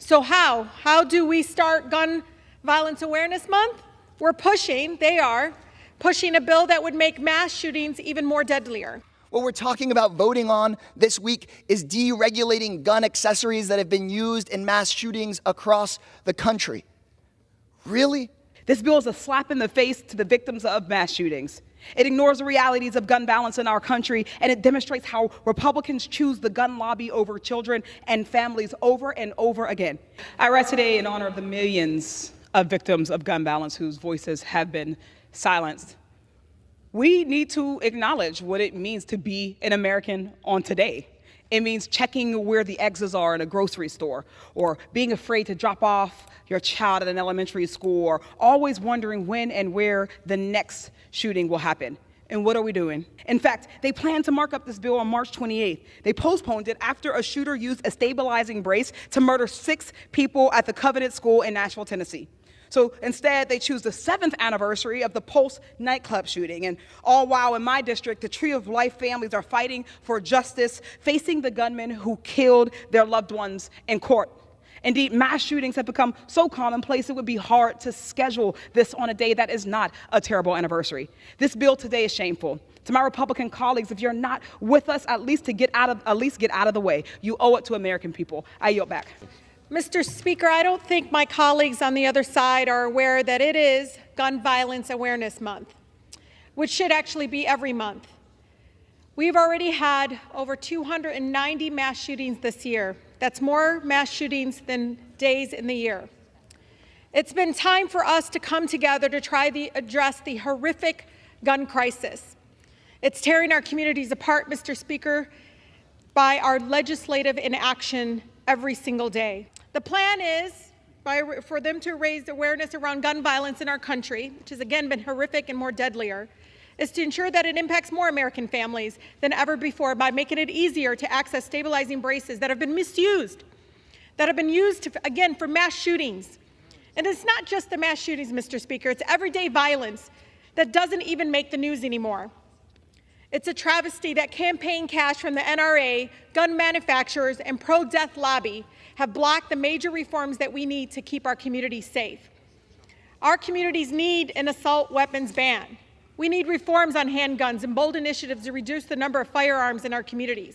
So how do we start Gun Violence Awareness Month? They are pushing a bill that would make mass shootings even more deadlier. What we're talking about voting on this week is deregulating gun accessories that have been used in mass shootings across the country. Really? This bill is a slap in the face to the victims of mass shootings. It ignores the realities of gun violence in our country, and it demonstrates how Republicans choose the gun lobby over children and families over and over again. I rise today in honor of the millions of victims of gun violence whose voices have been silenced. We need to acknowledge what it means to be an American on today. It means checking where the exits are in a grocery store, or being afraid to drop off your child at an elementary school, or always wondering when and where the next shooting will happen. And what are we doing? In fact, they plan to mark up this bill on March 28th. They postponed it after a shooter used a stabilizing brace to murder 6 people at the Covenant School in Nashville, Tennessee. So instead, they choose the 7th anniversary of the Pulse nightclub shooting. And all while in my district, the Tree of Life families are fighting for justice, facing the gunmen who killed their loved ones in court. Indeed, mass shootings have become so commonplace, it would be hard to schedule this on a day that is not a terrible anniversary. This bill today is shameful. To my Republican colleagues, if you're not with us, at least get out of the way. You owe it to American people. I yield back. Mr. Speaker, I don't think my colleagues on the other side are aware that it is Gun Violence Awareness Month, which should actually be every month. We've already had over 290 mass shootings this year. That's more mass shootings than days in the year. It's been time for us to come together to try to address the horrific gun crisis. It's tearing our communities apart, Mr. Speaker, by our legislative inaction every single day. The plan is for them to raise awareness around gun violence in our country, which has again been horrific and more deadlier, is to ensure that it impacts more American families than ever before by making it easier to access stabilizing braces that have been misused, that have been used, again, for mass shootings. And it's not just the mass shootings, Mr. Speaker, it's everyday violence that doesn't even make the news anymore. It's a travesty that campaign cash from the NRA, gun manufacturers, and pro-death lobby have blocked the major reforms that we need to keep our communities safe. Our communities need an assault weapons ban. We need reforms on handguns and bold initiatives to reduce the number of firearms in our communities.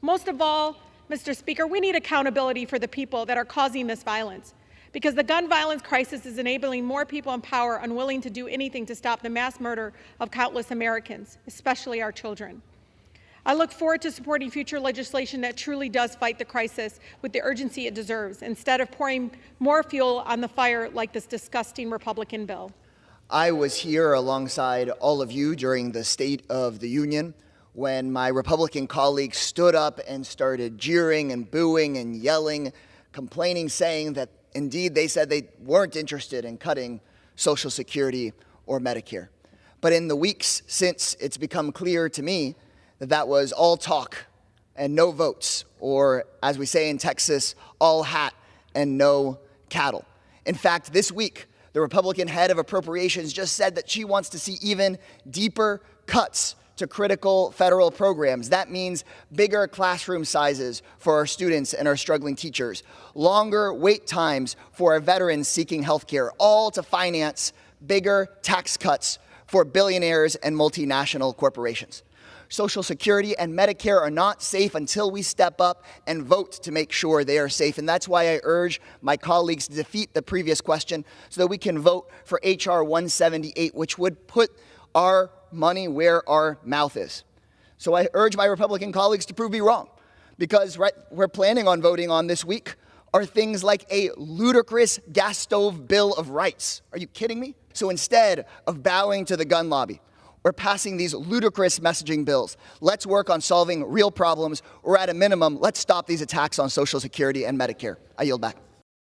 Most of all, Mr. Speaker, we need accountability for the people that are causing this violence, because the gun violence crisis is enabling more people in power unwilling to do anything to stop the mass murder of countless Americans, especially our children. I look forward to supporting future legislation that truly does fight the crisis with the urgency it deserves, instead of pouring more fuel on the fire like this disgusting Republican bill. I was here alongside all of you during the State of the Union when my Republican colleagues stood up and started jeering and booing and yelling, complaining, saying that indeed they said they weren't interested in cutting Social Security or Medicare. But in the weeks since, it's become clear to me that that was all talk and no votes, or as we say in Texas, all hat and no cattle. In fact, this week, the Republican head of appropriations just said that she wants to see even deeper cuts to critical federal programs. That means bigger classroom sizes for our students and our struggling teachers, longer wait times for our veterans seeking health care, all to finance bigger tax cuts for billionaires and multinational corporations. Social Security and Medicare are not safe until we step up and vote to make sure they are safe. And that's why I urge my colleagues to defeat the previous question so that we can vote for H.R. 178, which would put our money where our mouth is. So I urge my Republican colleagues to prove me wrong, because we're planning on voting on this week are things like a ludicrous gas stove bill of rights. Are you kidding me? So instead of bowing to the gun lobby, or passing these ludicrous messaging bills, let's work on solving real problems, or at a minimum, let's stop these attacks on Social Security and Medicare. I yield back.